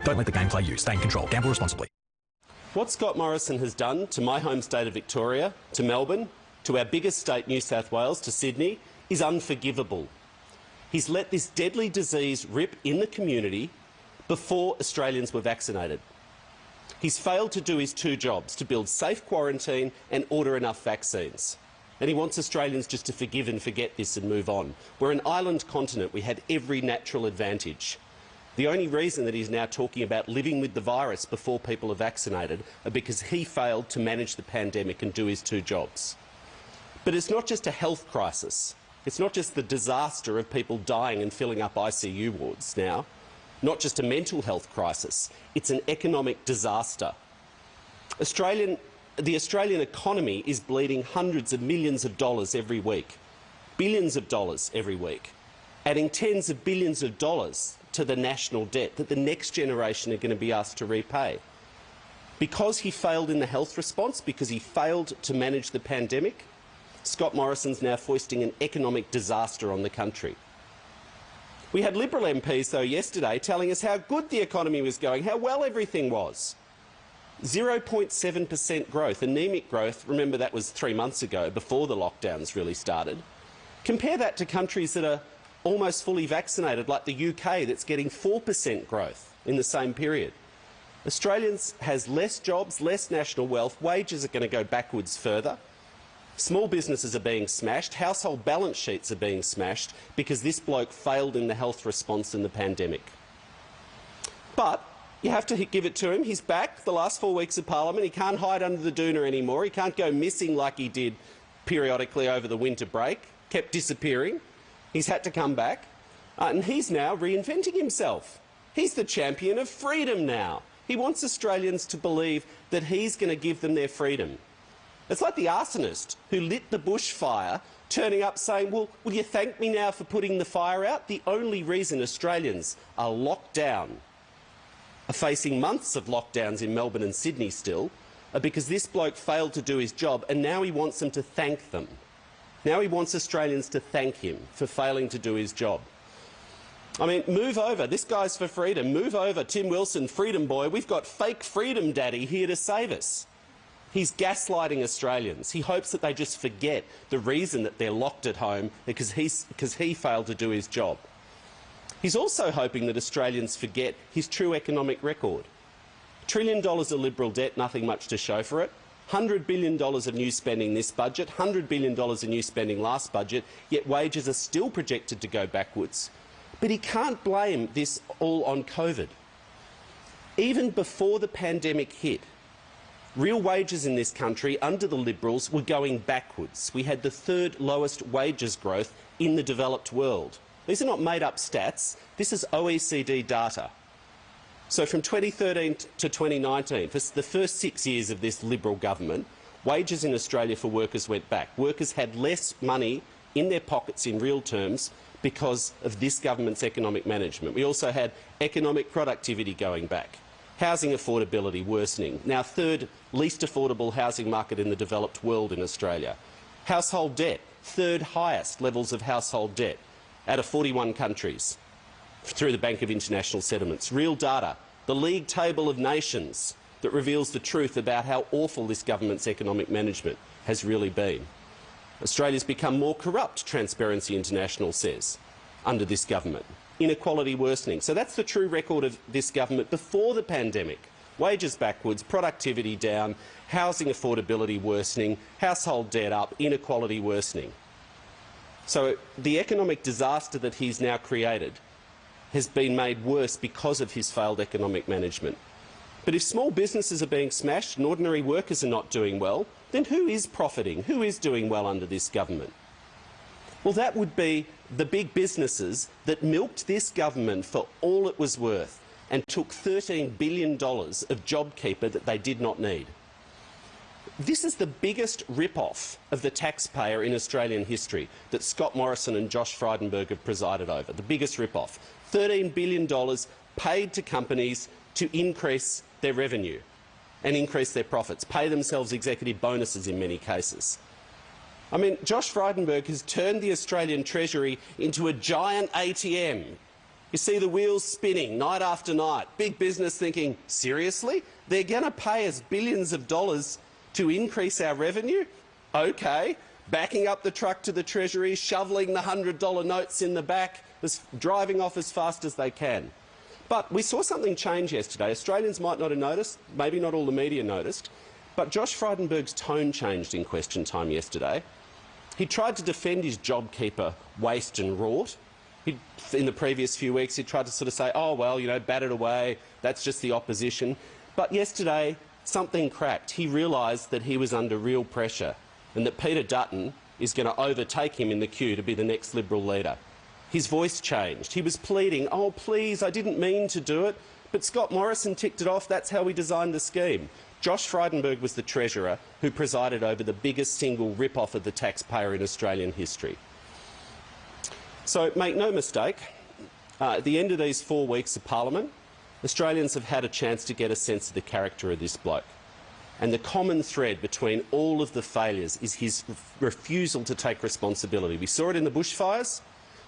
Don't let the game play you. Stay in control. Gamble responsibly. What Scott Morrison has done to my home state of Victoria, to Melbourne, to our biggest state, New South Wales, to Sydney, is unforgivable. He's let this deadly disease rip in the community before Australians were vaccinated. He's failed to do his two jobs, to build safe quarantine and order enough vaccines. And he wants Australians just to forgive and forget this and move on. We're an island continent. We had every natural advantage. The only reason that he's now talking about living with the virus before people are vaccinated are because he failed to manage the pandemic and do his two jobs. But it's not just a health crisis. It's not just the disaster of people dying and filling up ICU wards now. Not just a mental health crisis. It's an economic disaster. The Australian economy is bleeding hundreds of millions of dollars every week, billions of dollars every week, adding tens of billions of dollars to the national debt that the next generation are going to be asked to repay. Because he failed in the health response, because he failed to manage the pandemic, Scott Morrison's now foisting an economic disaster on the country. We had Liberal MPs, though, yesterday telling us how good the economy was going, how well everything was. 0.7% growth, anaemic growth. Remember, that was 3 months ago, before the lockdowns really started. Compare that to countries that are almost fully vaccinated, like the UK, that's getting 4% growth in the same period. Australians has less jobs, less national wealth, wages are going to go backwards further. Small businesses are being smashed, household balance sheets are being smashed because this bloke failed in the health response in the pandemic. But you have to give it to him. He's back the last 4 weeks of Parliament. He can't hide under the doona anymore. He can't go missing like he did periodically over the winter break, kept disappearing. He's had to come back, and he's now reinventing himself. He's the champion of freedom now. He wants Australians to believe that he's going to give them their freedom. It's like the arsonist who lit the bushfire, turning up saying, well, will you thank me now for putting the fire out? The only reason Australians are locked down, are facing months of lockdowns in Melbourne and Sydney still, are because this bloke failed to do his job, and now he wants them to thank them. Now he wants Australians to thank him for failing to do his job. I mean, move over. This guy's for freedom. Move over, Tim Wilson, freedom boy. We've got fake freedom daddy here to save us. He's gaslighting Australians. He hopes that they just forget the reason that they're locked at home because he failed to do his job. He's also hoping that Australians forget his true economic record. $1 trillion of Liberal debt, nothing much to show for it. $100 billion of new spending this budget, $100 billion of new spending last budget, yet wages are still projected to go backwards. But he can't blame this all on COVID. Even before the pandemic hit, real wages in this country under the Liberals were going backwards. We had the third lowest wages growth in the developed world. These are not made-up stats. This is OECD data. So from 2013 to 2019, for the first 6 years of this Liberal government, wages in Australia for workers went back. Workers had less money in their pockets in real terms because of this government's economic management. We also had economic productivity going back. Housing affordability worsening. Now third least affordable housing market in the developed world in Australia. Household debt, third highest levels of household debt out of 41 countries through the Bank of International Settlements. Real data, the league table of nations that reveals the truth about how awful this government's economic management has really been. Australia's become more corrupt, Transparency International says, under this government. Inequality worsening. So that's the true record of this government before the pandemic. Wages backwards, productivity down, housing affordability worsening, household debt up, inequality worsening. So the economic disaster that he's now created has been made worse because of his failed economic management. But if small businesses are being smashed and ordinary workers are not doing well, then who is profiting? Who is doing well under this government? Well, that would be the big businesses that milked this government for all it was worth and took $13 billion of JobKeeper that they did not need. This is the biggest rip-off of the taxpayer in Australian history that Scott Morrison and Josh Frydenberg have presided over, the biggest rip-off. $13 billion paid to companies to increase their revenue and increase their profits, pay themselves executive bonuses in many cases. I mean, Josh Frydenberg has turned the Australian Treasury into a giant ATM You see the wheels spinning night after night. Big business thinking, seriously? They're going to pay us billions of dollars to increase our revenue? OK. Backing up the truck to the Treasury, shoveling the $100 notes in the back, driving off as fast as they can. But we saw something change yesterday. Australians might not have noticed, maybe not all the media noticed, but Josh Frydenberg's tone changed in question time yesterday. He tried to defend his JobKeeper waste and rort. In the previous few weeks, he tried to sort of say, oh, well, you know, bat it away, that's just the opposition. But yesterday, something cracked. He realised that he was under real pressure and that Peter Dutton is going to overtake him in the queue to be the next Liberal leader. His voice changed. He was pleading, oh, please, I didn't mean to do it. But Scott Morrison ticked it off. That's how we designed the scheme. Josh Frydenberg was the Treasurer who presided over the biggest single rip-off of the taxpayer in Australian history. So make no mistake, at the end of these 4 weeks of Parliament, Australians have had a chance to get a sense of the character of this bloke. And the common thread between all of the failures is his refusal to take responsibility. We saw it in the bushfires.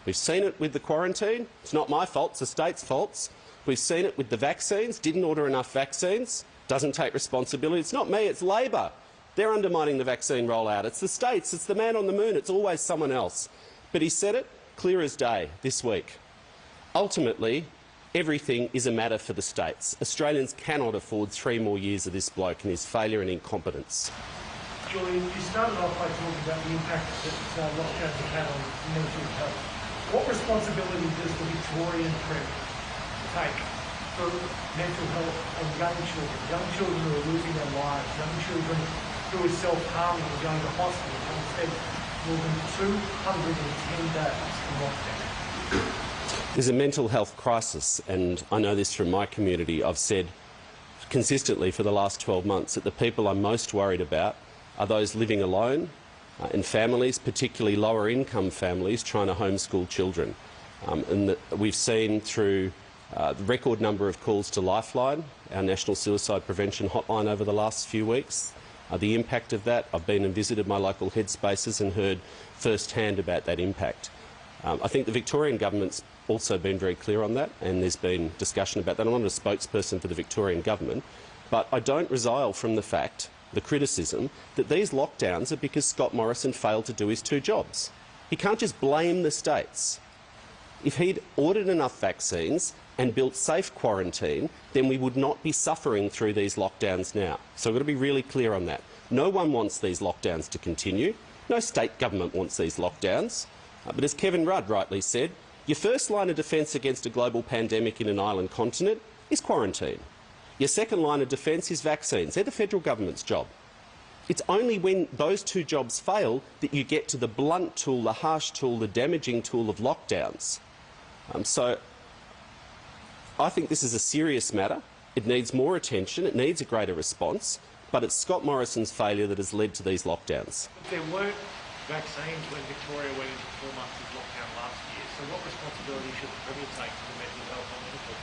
We've seen it with the quarantine. It's not my fault, it's the state's faults. We've seen it with the vaccines. Didn't order enough vaccines. Doesn't take responsibility. It's not me, it's Labor. They're undermining the vaccine rollout. It's the states. It's the man on the moon. It's always someone else. But he said it clear as day this week. Ultimately, everything is a matter for the states. Australians cannot afford 3 more years of this bloke and his failure and incompetence. Julian, you started off by talking about the impact that lockdowns have had on mental health. What responsibility does the Victorian Prep take for mental health of young children who are losing their lives, young children who are self-harming and going to hospital and spend more than 210 days in lockdown? There's a mental health crisis, and I know this from my community. I've said consistently for the last 12 months that the people I'm most worried about are those living alone in families, particularly lower income families, trying to homeschool children. And that we've seen through the record number of calls to Lifeline, our National Suicide Prevention Hotline, over the last few weeks. The impact of that, I've been and visited my local headspaces and heard firsthand about that impact. I think the Victorian government's also been very clear on that, and there's been discussion about that. I'm not a spokesperson for the Victorian government, but I don't resile from the fact, the criticism, that these lockdowns are because Scott Morrison failed to do his 2 jobs. He can't just blame the states. If he'd ordered enough vaccines and built safe quarantine, then we would not be suffering through these lockdowns now. So we've got to be really clear on that. No one wants these lockdowns to continue. No state government wants these lockdowns. But as Kevin Rudd rightly said, your first line of defence against a global pandemic in an island continent is quarantine. Your second line of defence is vaccines. They're the federal government's job. It's only when those 2 jobs fail that you get to the blunt tool, the harsh tool, the damaging tool of lockdowns. So I think this is a serious matter. It needs more attention. It needs a greater response. But it's Scott Morrison's failure that has led to these lockdowns. But there weren't vaccines when Victoria went into 4 months of lockdown last year. So what responsibility should the Premier take for mental health on people?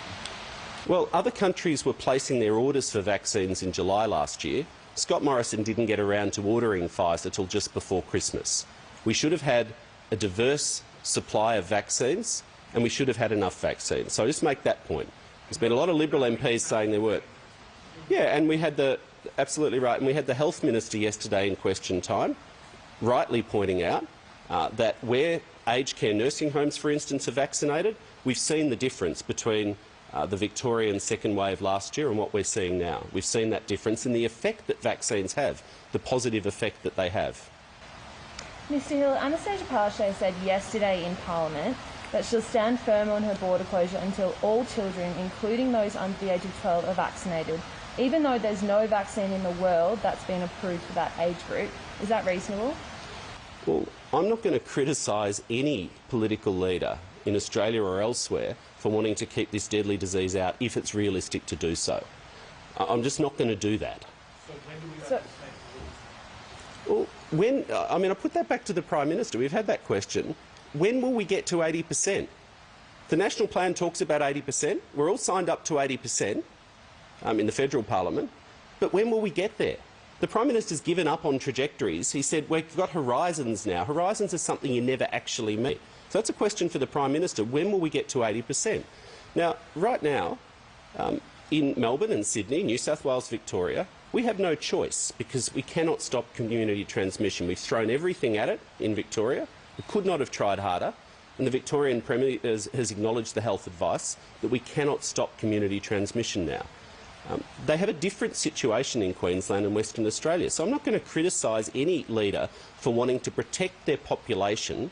Well, other countries were placing their orders for vaccines in July last year. Scott Morrison didn't get around to ordering Pfizer till just before Christmas. We should have had a diverse supply of vaccines, and we should have had enough vaccines. So I just make that point. There's been a lot of Liberal MPs saying there weren't. Yeah, and we had absolutely right, and we had the Health Minister yesterday in question time rightly pointing out that where aged care nursing homes, for instance, are vaccinated, we've seen the difference between the Victorian second wave last year and what we're seeing now. We've seen that difference in the effect that vaccines have, the positive effect that they have. Mr Hill, Anastasia Palaszczuk said yesterday in Parliament that she'll stand firm on her border closure until all children, including those under the age of 12, are vaccinated, even though there's no vaccine in the world that's been approved for that age group. Is that reasonable? Well, I'm not going to criticise any political leader in Australia or elsewhere for wanting to keep this deadly disease out if it's realistic to do so. I'm just not going to do that. So when do we have Well, I put that back to the Prime Minister. We've had that question. When will we get to 80%? The National Plan talks about 80%. We're all signed up to 80% in the federal parliament. But when will we get there? The Prime Minister's given up on trajectories. He said, we've got horizons now. Horizons are something you never actually meet. So that's a question for the Prime Minister. When will we get to 80%? Now, right now, in Melbourne and Sydney, New South Wales, Victoria, we have no choice because we cannot stop community transmission. We've thrown everything at it in Victoria. We could not have tried harder. And the Victorian Premier has acknowledged the health advice that we cannot stop community transmission now. They have a different situation in Queensland and Western Australia. So I'm not going to criticise any leader for wanting to protect their population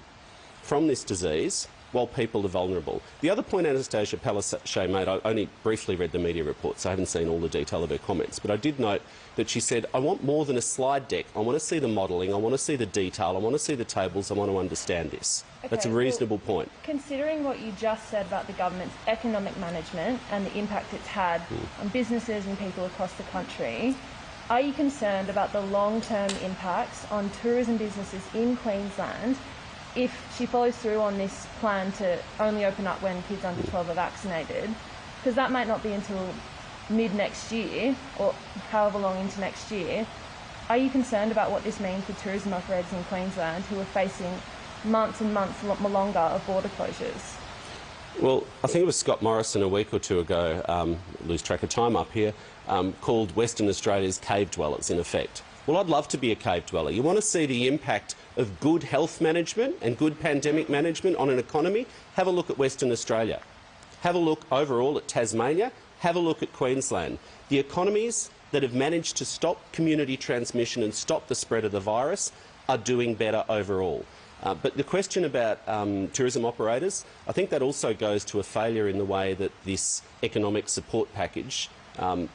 from this disease while people are vulnerable. The other point Anastasia Palaszczuk made, I only briefly read the media reports, so I haven't seen all the detail of her comments, but I did note that she said, I want more than a slide deck. I want to see the modelling, I want to see the detail, I want to see the tables, I want to understand this. Okay, that's a reasonable point. Considering what you just said about the government's economic management and the impact it's had on businesses and people across the country, are you concerned about the long-term impacts on tourism businesses in Queensland if she follows through on this plan to only open up when kids under 12 are vaccinated? Because that might not be until mid-next year or however long into next year. Are you concerned about what this means for tourism operators in Queensland who are facing months and months longer of border closures? Well, I think it was Scott Morrison a week or two ago, lose track of time up here, called Western Australia's cave dwellers, in effect. Well, I'd love to be a cave dweller. You want to see the impact of good health management and good pandemic management on an economy? Have a look at Western Australia. Have a look overall at Tasmania. Have a look at Queensland. The economies that have managed to stop community transmission and stop the spread of the virus are doing better overall. But the question about tourism operators, I think that also goes to a failure in the way that this economic support package,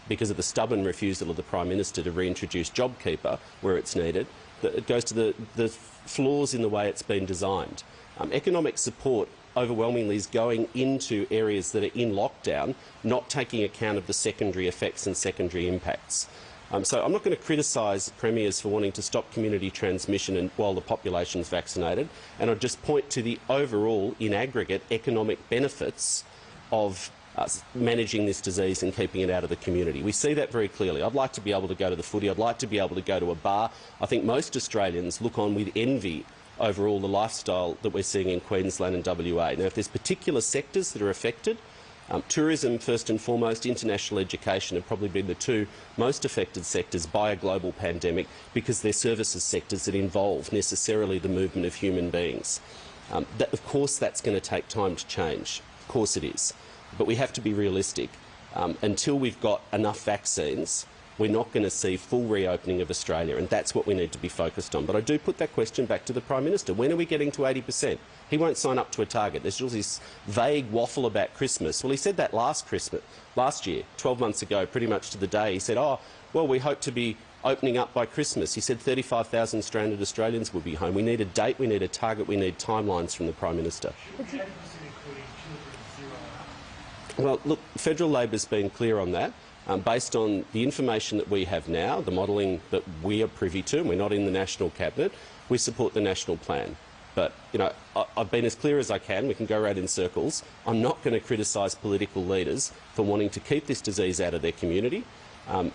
because of the stubborn refusal of the Prime Minister to reintroduce JobKeeper where it's needed, it goes to the flaws in the way it's been designed. Economic support overwhelmingly is going into areas that are in lockdown, not taking account of the secondary effects and secondary impacts. So I'm not going to criticise premiers for wanting to stop community transmission while the population's vaccinated, and I'll just point to the overall, in aggregate, economic benefits of managing this disease and keeping it out of the community. We see that very clearly. I'd like to be able to go to the footy. I'd like to be able to go to a bar. I think most Australians look on with envy overall the lifestyle that we're seeing in Queensland and WA. Now, if there's particular sectors that are affected, tourism first and foremost, international education have probably been the two most affected sectors by a global pandemic because they're services sectors that involve necessarily the movement of human beings. Of course that's going to take time to change. Of course it is. But we have to be realistic. Until we've got enough vaccines, we're not going to see full reopening of Australia, and that's what we need to be focused on. But I do put that question back to the Prime Minister. When are we getting to 80%? He won't sign up to a target. There's just this vague waffle about Christmas. Well, he said that last year, 12 months ago, pretty much to the day. He said, oh, well, we hope to be opening up by Christmas. He said 35,000 stranded Australians will be home. We need a date, we need a target, we need timelines from the Prime Minister. Well, look, federal Labor's been clear on that. Based on the information that we have now, the modelling that we are privy to, and we're not in the National Cabinet, we support the national plan. But, you know, I've been as clear as I can. We can go around in circles. I'm not going to criticise political leaders for wanting to keep this disease out of their community,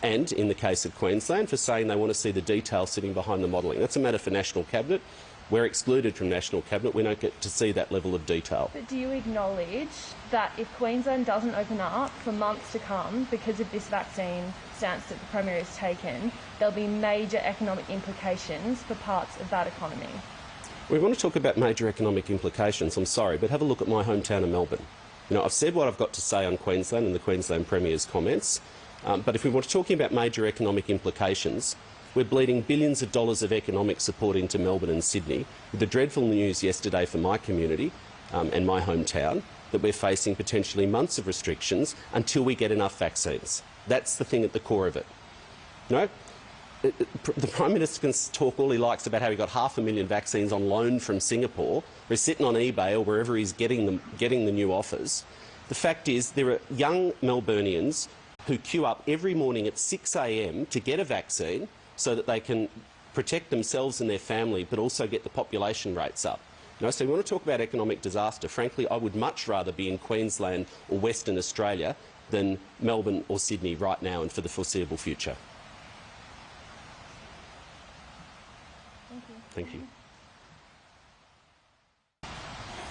and, in the case of Queensland, for saying they want to see the detail sitting behind the modelling. That's a matter for National Cabinet. We're excluded from National Cabinet. We don't get to see that level of detail. But do you acknowledge that if Queensland doesn't open up for months to come because of this vaccine stance that the Premier has taken, there'll be major economic implications for parts of that economy? We want to talk about major economic implications, I'm sorry, but have a look at my hometown of Melbourne. You know, I've said what I've got to say on Queensland and the Queensland Premier's comments, but if we were talking about major economic implications, we're bleeding billions of dollars of economic support into Melbourne and Sydney, with the dreadful news yesterday for my community and my hometown that we're facing potentially months of restrictions until we get enough vaccines. That's the thing at the core of it. You know, the Prime Minister can talk all he likes about how he got 500,000 vaccines on loan from Singapore, or he's sitting on eBay or wherever he's getting the new offers. The fact is there are young Melburnians who queue up every morning at 6 a.m. to get a vaccine so that they can protect themselves and their family, but also get the population rates up. You know, so we want to talk about economic disaster. Frankly, I would much rather be in Queensland or Western Australia than Melbourne or Sydney right now and for the foreseeable future. Thank you. Thank you.